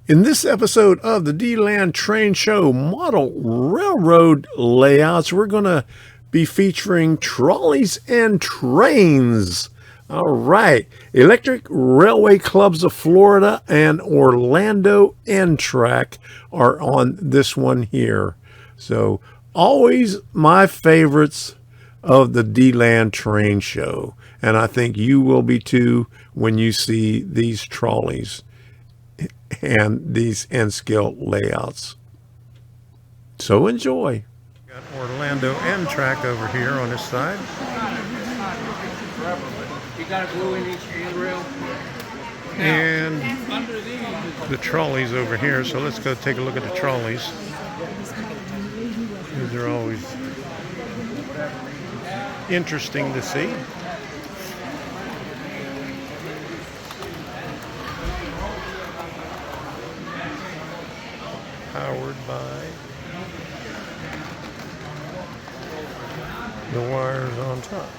In this episode of the Deland Train Show Model Railroad Layouts, we're going to be featuring trolleys and trains. All right. Electric Railway Clubs of Florida and Orlando N Trak are on this one here. So, always my favorites of the Deland Train Show. And I think you will be too when you see these trolleys and these N-scale layouts. So enjoy. Got Orlando N Trak over here on this side. You got a glue in each handrail. And the trolleys over here. So let's go take a look at the trolleys. These are always interesting to see. Powered by the wires on top.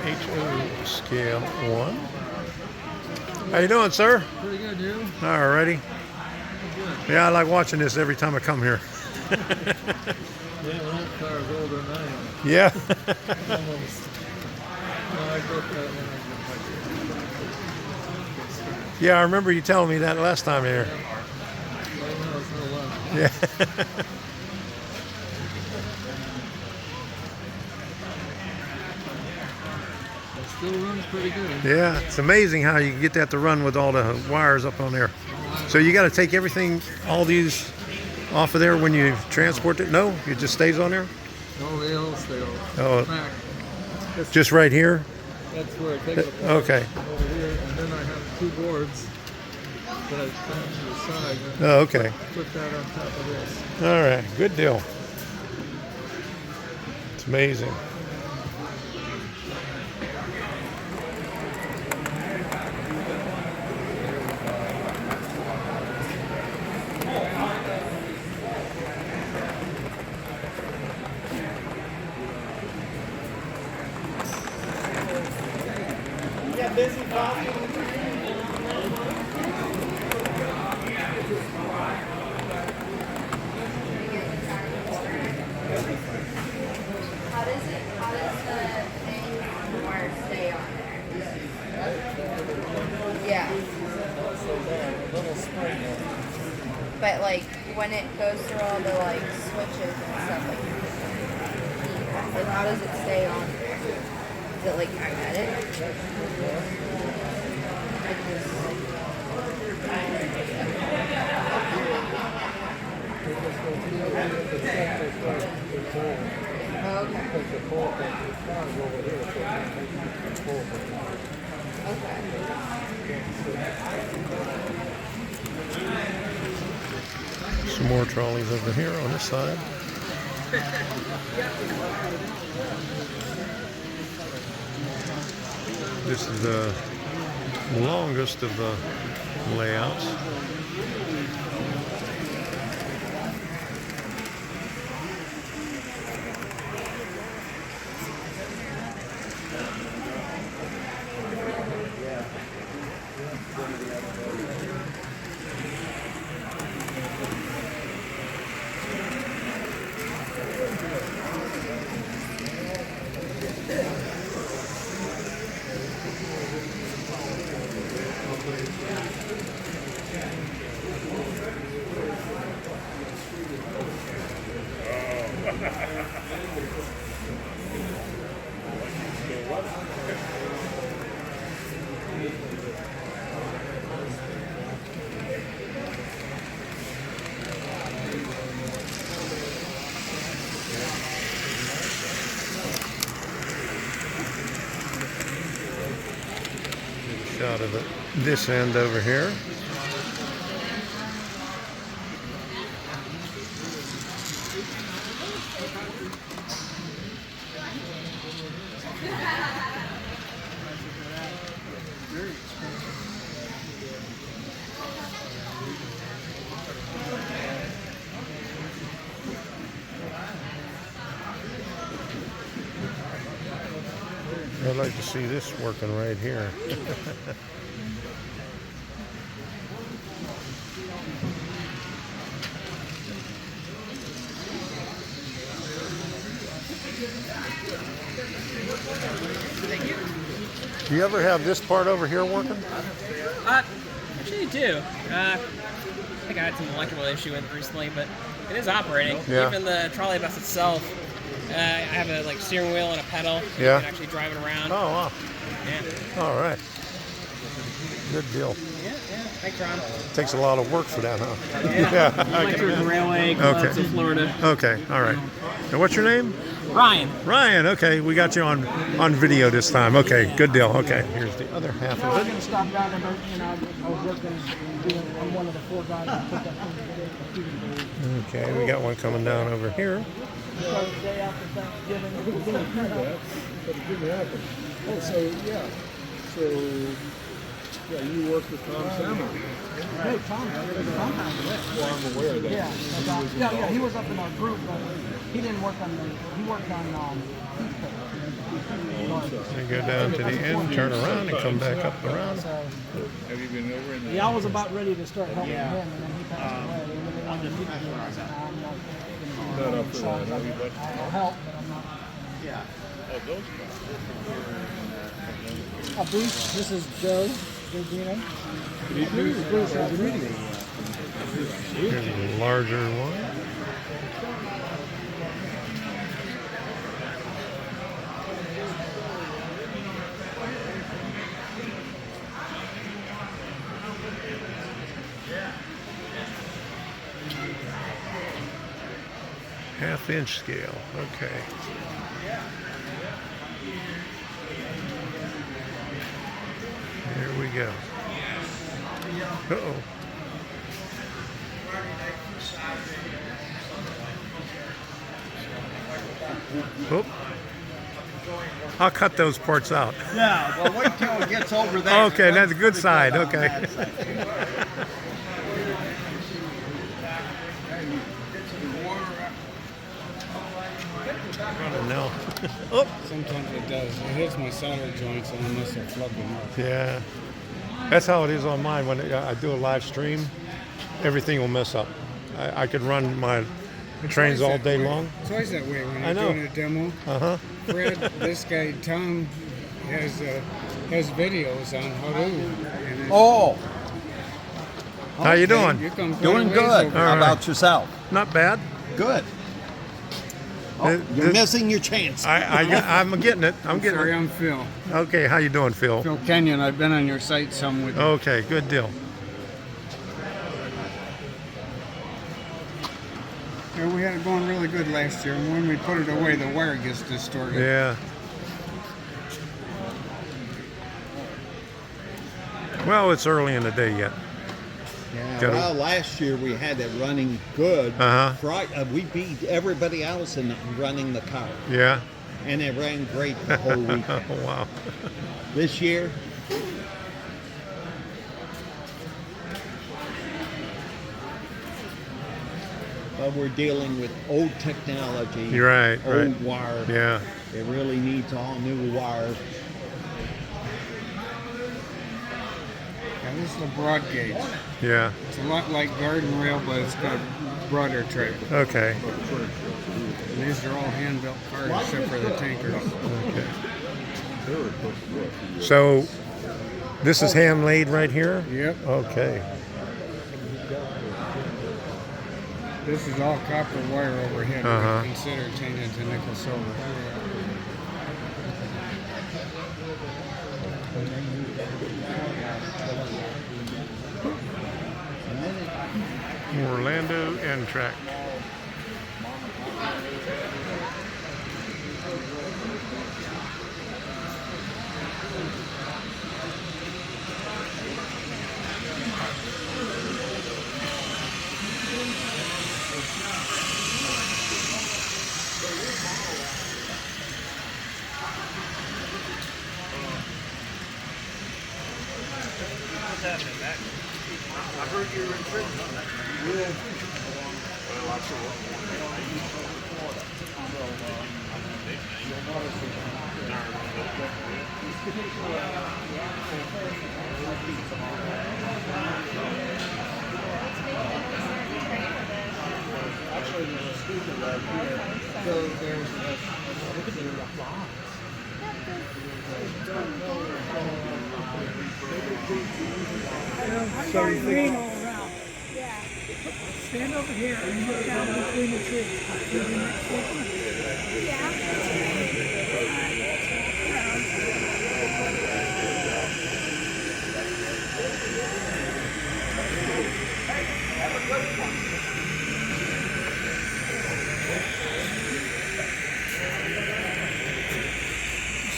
HO scale 1. How you doing, sir? Pretty good, you? Alrighty. Yeah, I like watching this every time I come here. Yeah, well, that car's older than I am. Yeah. Almost. No, I broke that when I Yeah, I remember you telling me that last time here. Yeah. It still runs pretty good. Yeah, it's amazing how you can get that to run with all the wires up on there. So you got to take everything, all these off of there when you transport it? No? It just stays on there? No, they all stay on. Oh, Back. just right here? That's where I take it apart. Okay. Over here, and then I have two boards that I clamp to the side. And Oh, okay. put that on top of this. All right. Good deal. It's amazing. Busy coffee. How does the thing wire stay on there? Yeah. But like when it goes through all the like switches and stuff like how does it stay on there? Is it like magnetic? Some more trolleys over here on this side. This is the longest of the layouts. Shot of it this end over here. I'd like to see this working right here. Do you ever have this part over here working? Actually, I do. I think I had some electrical issue with it recently, but it is operating. Yeah. Even the trolley bus itself, I have a steering wheel and a pedal. So Yeah. You can actually drive it around. Oh, wow. Yeah. All right. Good deal. Yeah. Thanks, Ron. Takes a lot of work for that, huh? Yeah. I Electric can Railway Clubs Okay. of Florida. Okay, all right. And what's your name? Ryan. Ryan. Okay, we got you on video this time. Okay, good deal. Okay, here's the other half I was of going it. to stop down there, but I was working I'm one of the 4 guys that put that thing together. Okay, we got one coming down over here. Started the day after Thanksgiving. Oh, so you work with Tom Salmon. Hey, Tom has it. Well, I'm aware of that. Yeah, he was up in our group, but he didn't work on he worked on We go down to the end, turn around, and come back up around. Have you been over in the... Yeah, I was about ready to start helping him, and then he passed away. Not up for that, have you, bud? I'll help, but I'm not. Oh, those guys. Bruce, this is Joe Dino. Bruce, how's it meeting? Here's a larger one. Half-inch scale. Okay. Here we go. Uh-oh. Oop. I'll cut those parts out. Yeah, well, wait till it gets over there. Okay, that's a good side. Okay. Running now. Oh. Sometimes it does. It hits my solder joints and I must have plugged them up. Yeah. That's how it is on mine. When I do a live stream, everything will mess up. I could run my trains all day long. It's always that way when I I'm know. doing a demo. Uh-huh. Fred, this guy Tom has videos on how to. And Oh, How you doing? you come quite a doing ways good. over How right. about yourself? Not bad. Good. You're missing your chance. I'm getting it. I'm getting Sorry, it. I'm Phil. Okay, how you doing, Phil? Phil Kenyon. I've been on your site some with you. Okay, good deal. Yeah, we had it going really good last year, and when we put it away, the wire gets distorted. Yeah. Well, it's early in the day yet. Yeah, Gotta- well, last year we had it running good. Uh-huh. We beat everybody else in running the car, Yeah. and it ran great the whole week. Oh, wow. This year, but we're dealing with old technology. You're right, Old right. wire. Yeah. It really needs all new wire. Yeah, this is a broad gauge. Yeah. It's a lot like garden rail, but it's got a broader track. Okay. And these are all hand-built cars except for the tankers. Okay. So this is hand laid right here? Yep. Okay. This is all copper wire overhead. Uh-huh. We consider changing to nickel silver. Orlando N Trak. Actually, there's a speaker right here. So there's look at the applause. Sorry, green all around. Yeah. Stand over here and look down between the trees.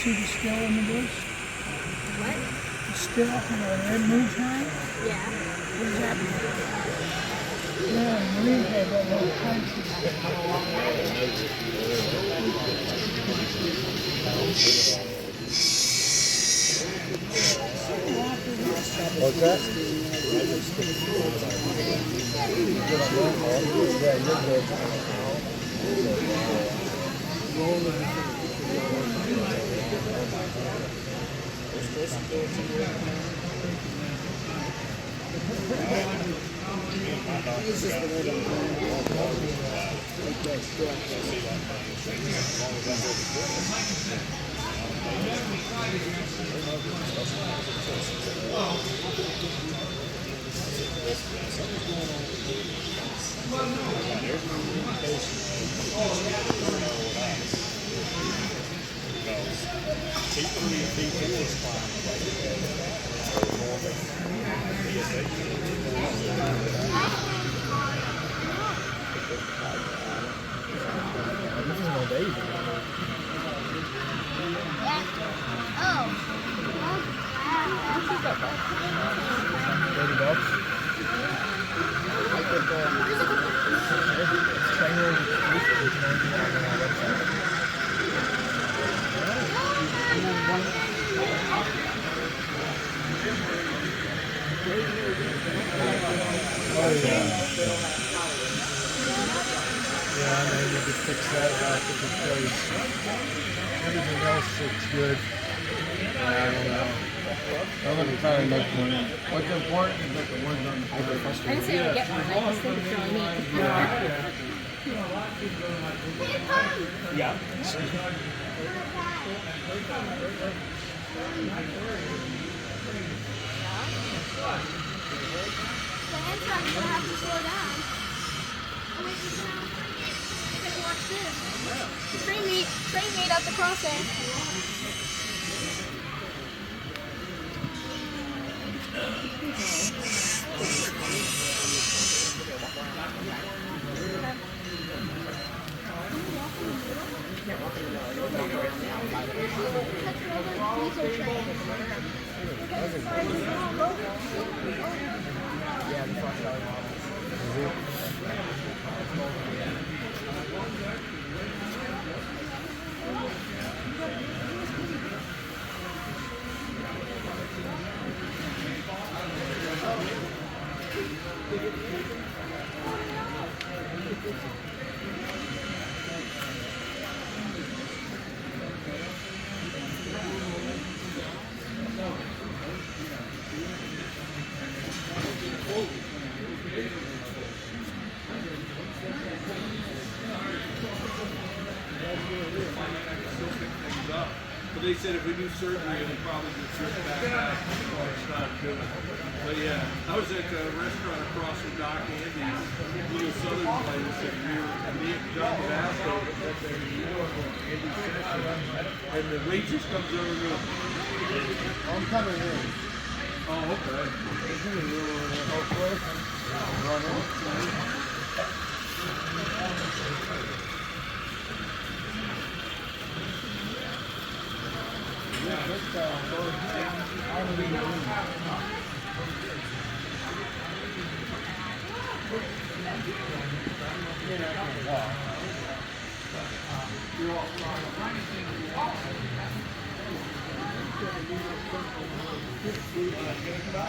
You see the still in the bush? What? The still, it moves now? Yeah. What does that mean? Yeah, Marine had that little country. What's that? Yeah, you're good. Yeah, and then you could fix that after the place. Everything else looks good. I don't know. I'm gonna try and make one. What's important is that the ones on the paper. I didn't say I would get one. I just think it's really neat. Yeah. The N Trak is gonna have to slow down. Watch this. Train meet at the crossing. But they said if we do surgery, it'll probably get stripped back out. It's not good. But yeah, I was at a restaurant across from Doc Andy's, little southern place, and me and John Vasco at their Andy session, and the waitress comes over and goes, I'm coming in. oh, okay.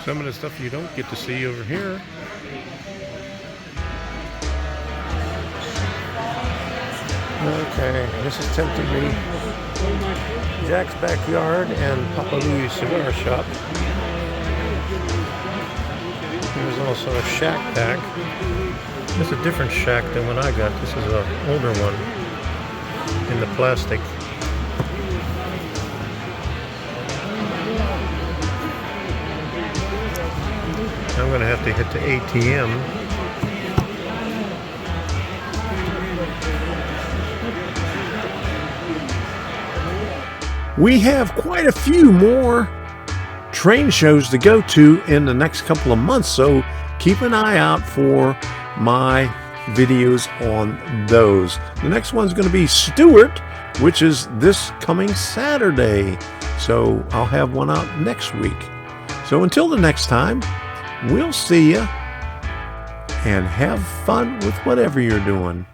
Some of the stuff you don't get to see over here. Okay, this is tempting me. Jack's Backyard and Papa Louie's Cigar Shop. There's also a Shack Pack. This is a different shack than what I got. This is an older one in the plastic. I'm going to have to hit the ATM. We have quite a few more train shows to go to in the next couple of months, so keep an eye out for my videos on those. The next one's going to be Stewart, which is this coming Saturday, so I'll have one out next week. So until the next time, we'll see you, and have fun with whatever you're doing.